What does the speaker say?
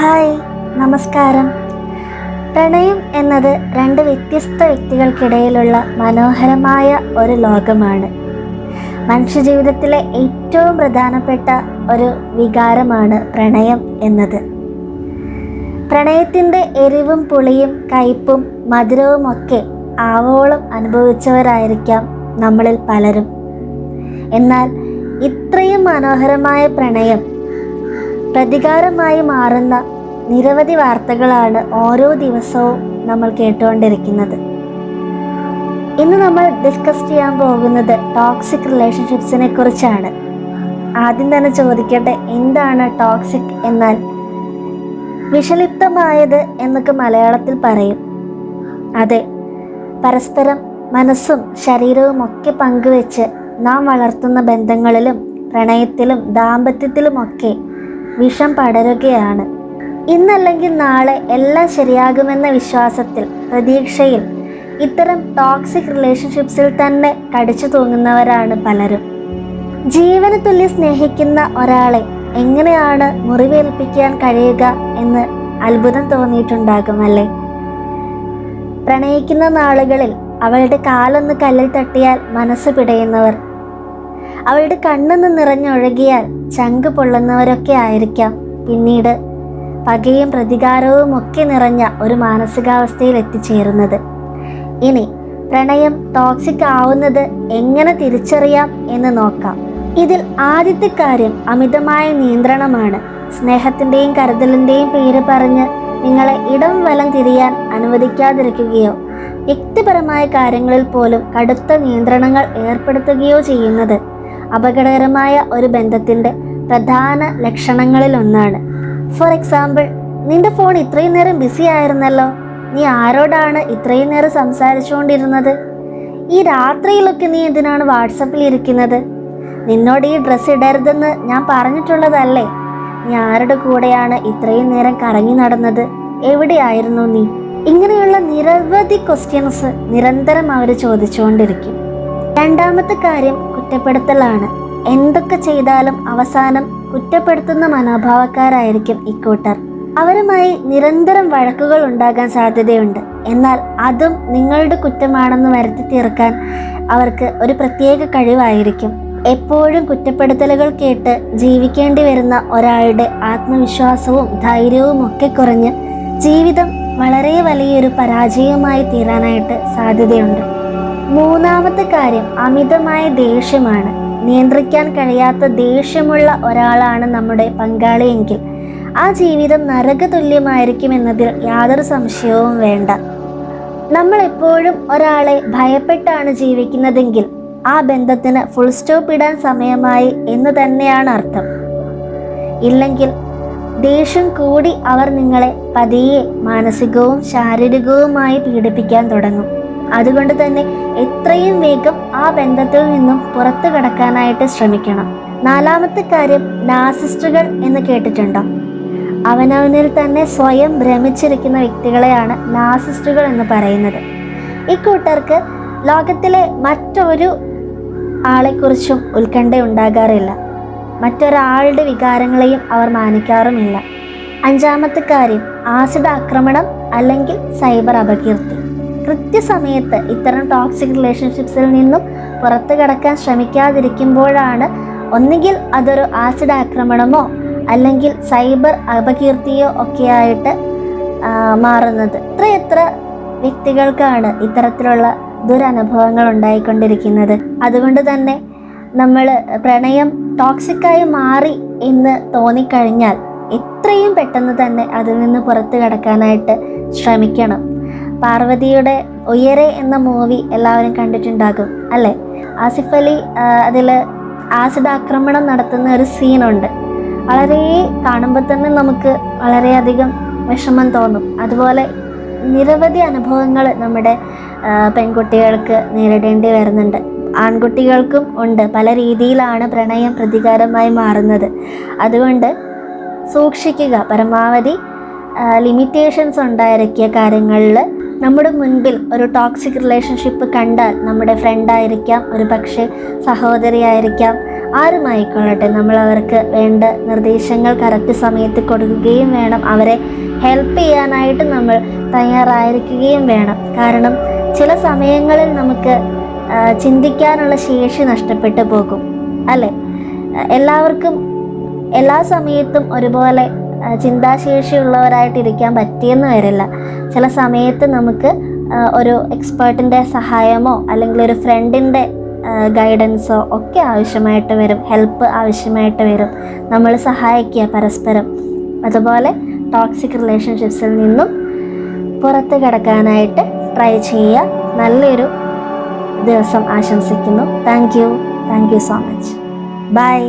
Hi, നമസ്കാരം. പ്രണയം എന്നത് രണ്ട് വ്യത്യസ്ത വ്യക്തികൾക്കിടയിലുള്ള മനോഹരമായ ഒരു ലോകമാണ്. മനുഷ്യജീവിതത്തിലെ ഏറ്റവും പ്രധാനപ്പെട്ട ഒരു വികാരമാണ് പ്രണയം എന്നത്. പ്രണയത്തിൻ്റെ എരിവും പുളിയും കയ്പും മധുരവുമൊക്കെ ആവോളം അനുഭവിച്ചവരായിരിക്കാം നമ്മളിൽ പലരും. എന്നാൽ ഇത്രയും മനോഹരമായ പ്രണയം പ്രതികാരമായി മാറുന്ന നിരവധി വാർത്തകളാണ് ഓരോ ദിവസവും നമ്മൾ കേട്ടുകൊണ്ടിരിക്കുന്നത്. ഇന്ന് നമ്മൾ ഡിസ്കസ് ചെയ്യാൻ പോകുന്നത് ടോക്സിക് റിലേഷൻഷിപ്സിനെ കുറിച്ചാണ്. ആദ്യം തന്നെ ചോദിക്കട്ടെ, എന്താണ് ടോക്സിക് എന്നാൽ? വിഷലിപ്തമായത് എന്നൊക്കെ മലയാളത്തിൽ പറയും. അതെ, പരസ്പരം മനസ്സും ശരീരവും ഒക്കെ പങ്കുവെച്ച് നാം വളർത്തുന്ന ബന്ധങ്ങളിലും പ്രണയത്തിലും ദാമ്പത്യത്തിലുമൊക്കെ വിഷം പടരുകയാണ്. ഇന്നല്ലെങ്കിൽ നാളെ എല്ലാം ശരിയാകുമെന്ന വിശ്വാസത്തിൽ, പ്രതീക്ഷയിൽ ഇത്തരം ടോക്സിക് റിലേഷൻഷിപ്സിൽ തന്നെ കടിച്ചു തൂങ്ങുന്നവരാണ് പലരും. ജീവന് തുല്യം സ്നേഹിക്കുന്ന ഒരാളെ എങ്ങനെയാണ് മുറിവേൽപ്പിക്കാൻ കഴിയുക എന്ന് അത്ഭുതം തോന്നിയിട്ടുണ്ടാകും അല്ലേ? പ്രണയിക്കുന്ന നാളുകളിൽ അവളുടെ കാലൊന്ന് കല്ലിൽ തട്ടിയാൽ മനസ്സ് പിടയുന്നവർ, അവളുടെ കണ്ണൊന്ന് നിറഞ്ഞൊഴുകിയാൽ ചങ്ക് പൊള്ളുന്നവരൊക്കെ ആയിരിക്കാം പിന്നീട് പകയും പ്രതികാരവും ഒക്കെ നിറഞ്ഞ ഒരു മാനസികാവസ്ഥയിൽ എത്തിച്ചേരുന്നത്. ഇനി പ്രണയം ടോക്സിക് ആവുന്നത് എങ്ങനെ തിരിച്ചറിയാം എന്ന് നോക്കാം. ഇതിൽ ആദ്യത്തെ കാര്യം അമിതമായ നിയന്ത്രണമാണ്. സ്നേഹത്തിൻ്റെയും കരുതലിൻ്റെയും പേര് പറഞ്ഞ് നിങ്ങളെ ഇടം വലം തിരിയാൻ അനുവദിക്കാതിരിക്കുകയോ വ്യക്തിപരമായ കാര്യങ്ങളിൽ പോലും കടുത്ത നിയന്ത്രണങ്ങൾ ഏർപ്പെടുത്തുകയോ ചെയ്യുന്നത് അപകടകരമായ ഒരു ബന്ധത്തിൻ്റെ പ്രധാന ലക്ഷണങ്ങളിലൊന്നാണ്. ഫോർ എക്സാമ്പിൾ, നിന്റെ ഫോൺ ഇത്രയും നേരം ബിസി ആയിരുന്നല്ലോ, നീ ആരോടാണ് ഇത്രയും നേരം സംസാരിച്ചുകൊണ്ടിരുന്നത്? ഈ രാത്രിയിലൊക്കെ നീ എന്തിനാണ് വാട്സപ്പിൽ ഇരിക്കുന്നത്? നിന്നോട് ഈ ഡ്രസ്സ് ഇടരുതെന്ന് ഞാൻ പറഞ്ഞിട്ടുള്ളതല്ലേ? നീ ആരുടെ കൂടെയാണ് ഇത്രയും നേരം കറങ്ങി നടന്നത്? എവിടെയായിരുന്നു നീ? ഇങ്ങനെയുള്ള നിരവധി ക്വസ്റ്റ്യൻസ് നിരന്തരം അവർ ചോദിച്ചുകൊണ്ടിരിക്കും. രണ്ടാമത്തെ കാര്യം കുറ്റപ്പെടുത്തലാണ്. എന്തൊക്കെ ചെയ്താലും അവസാനം കുറ്റപ്പെടുത്തുന്ന മനോഭാവക്കാരായിരിക്കും ഇക്കൂട്ടർ. അവരുമായി നിരന്തരം വഴക്കുകൾ ഉണ്ടാകാൻ സാധ്യതയുണ്ട്. എന്നാൽ അതും നിങ്ങളുടെ കുറ്റമാണെന്ന് വരുത്തി തീർക്കാൻ അവർക്ക് ഒരു പ്രത്യേക കഴിവായിരിക്കും. എപ്പോഴും കുറ്റപ്പെടുത്തലുകൾ കേട്ട് ജീവിക്കേണ്ടി വരുന്ന ഒരാളുടെ ആത്മവിശ്വാസവും ധൈര്യവും ഒക്കെ കുറഞ്ഞ് ജീവിതം വളരെ വലിയൊരു പരാജയമായി തീരാനായിട്ട് സാധ്യതയുണ്ട്. മൂന്നാമത്തെ കാര്യം അമിതമായ ദേഷ്യമാണ്. നിയന്ത്രിക്കാൻ കഴിയാത്ത ദേഷ്യമുള്ള ഒരാളാണ് നമ്മുടെ പങ്കാളിയെങ്കിൽ ആ ജീവിതം നരകതുല്യമായിരിക്കുമെന്നതിൽ യാതൊരു സംശയവും വേണ്ട. നമ്മൾ എപ്പോഴും ഒരാളെ ഭയപ്പെട്ടാണ് ജീവിക്കുന്നതെങ്കിൽ ആ ബന്ധത്തിന് ഫുൾ സ്റ്റോപ്പ് ഇടാൻ സമയമായി എന്ന് തന്നെയാണ് അർത്ഥം. ഇല്ലെങ്കിൽ ദേഷ്യം കൂടി അവർ നിങ്ങളെ പതിയെ മാനസികവും ശാരീരികവുമായി പീഡിപ്പിക്കാൻ തുടങ്ങും. അതുകൊണ്ട് തന്നെ എത്രയും വേഗം ആ ബന്ധത്തിൽ നിന്നും പുറത്തു കടക്കാനായിട്ട് ശ്രമിക്കണം. നാലാമത്തെ കാര്യം നാർസിസ്റ്റുകൾ എന്ന് കേട്ടിട്ടുണ്ടോ? അവനവനിൽ തന്നെ സ്വയം ഭ്രമിച്ചിരിക്കുന്ന വ്യക്തികളെയാണ് നാർസിസ്റ്റുകൾ എന്ന് പറയുന്നത്. ഇക്കൂട്ടർക്ക് ലോകത്തിലെ മറ്റൊരു ആളെക്കുറിച്ചും ഉത്കണ്ഠ ഉണ്ടാകാറില്ല. മറ്റൊരാളുടെ വികാരങ്ങളെയും അവർ മാനിക്കാറുമില്ല. അഞ്ചാമത്തെ കാര്യം ആസിഡ് ആക്രമണം അല്ലെങ്കിൽ സൈബർ അപകീർത്തി. കൃത്യസമയത്ത് ഇത്തരം ടോക്സിക് റിലേഷൻഷിപ്സിൽ നിന്നും പുറത്തു കടക്കാൻ ശ്രമിക്കാതിരിക്കുമ്പോഴാണ് ഒന്നുകിൽ അതൊരു ആസിഡ് ആക്രമണമോ അല്ലെങ്കിൽ സൈബർ അപകീർത്തിയോ ഒക്കെയായിട്ട് മാറുന്നത്. എത്ര വ്യക്തികൾക്കാണ് ഇത്തരത്തിലുള്ള ദുരനുഭവങ്ങൾ ഉണ്ടായിക്കൊണ്ടിരിക്കുന്നത്. അതുകൊണ്ട് തന്നെ നമ്മൾ പ്രണയം ടോക്സിക്കായി മാറി എന്ന് തോന്നിക്കഴിഞ്ഞാൽ എത്രയും പെട്ടെന്ന് തന്നെ അതിൽ നിന്ന് പുറത്തു കടക്കാനായിട്ട് ശ്രമിക്കണം. പാർവതിയുടെ ഉയരെ എന്ന മൂവി എല്ലാവരും കണ്ടിട്ടുണ്ടാകും അല്ലേ? ആസിഫ് അലി അതിൽ ആസിഡ് ആക്രമണം നടത്തുന്ന ഒരു സീനുണ്ട്. വളരെ കാണുമ്പോൾ തന്നെ നമുക്ക് വളരെയധികം വിഷമം തോന്നും. അതുപോലെ നിരവധി അനുഭവങ്ങൾ നമ്മുടെ പെൺകുട്ടികൾക്ക് നേരിടേണ്ടി വരുന്നുണ്ട്. ആൺകുട്ടികൾക്കും ഉണ്ട്. പല രീതിയിലാണ് പ്രണയം പ്രതികാരമായി മാറുന്നത്. അതുകൊണ്ട് സൂക്ഷിക്കുക. പരമാവധി ലിമിറ്റേഷൻസ് ഉണ്ടായിരിക്കിയ കാര്യങ്ങളിൽ നമ്മുടെ മുൻപിൽ ഒരു ടോക്സിക് റിലേഷൻഷിപ്പ് കണ്ടാൽ, നമ്മുടെ ഫ്രണ്ടായിരിക്കാം, ഒരു പക്ഷേ സഹോദരിയായിരിക്കാം, ആരുമായിക്കൊള്ളട്ടെ, നമ്മൾ അവർക്ക് വേണ്ട നിർദ്ദേശങ്ങൾ കറക്റ്റ് സമയത്ത് കൊടുക്കുകയും വേണം. അവരെ ഹെൽപ്പ് ചെയ്യാനായിട്ട് നമ്മൾ തയ്യാറായിരിക്കുകയും വേണം. കാരണം ചില സമയങ്ങളിൽ നമുക്ക് ചിന്തിക്കാനുള്ള ശേഷി നഷ്ടപ്പെട്ടു പോകും, അല്ലേ? എല്ലാവർക്കും എല്ലാ സമയത്തും ഒരുപോലെ ചിന്താശേഷിയുള്ളവരായിട്ടിരിക്കാൻ പറ്റിയെന്ന് വരില്ല. ചില സമയത്ത് നമുക്ക് ഒരു എക്സ്പേർട്ടിൻ്റെ സഹായമോ അല്ലെങ്കിൽ ഒരു ഫ്രണ്ടിൻ്റെ ഗൈഡൻസോ ഒക്കെ ആവശ്യമായിട്ട് വരും, ഹെൽപ്പ് ആവശ്യമായിട്ട് വരും. നമ്മൾ സഹായിക്കുക പരസ്പരം. അതുപോലെ ടോക്സിക് റിലേഷൻഷിപ്സിൽ നിന്നും പുറത്ത് കടക്കാനായിട്ട് ട്രൈ ചെയ്യുക. നല്ലൊരു ദിവസം ആശംസിക്കുന്നു. Thank you so much. By.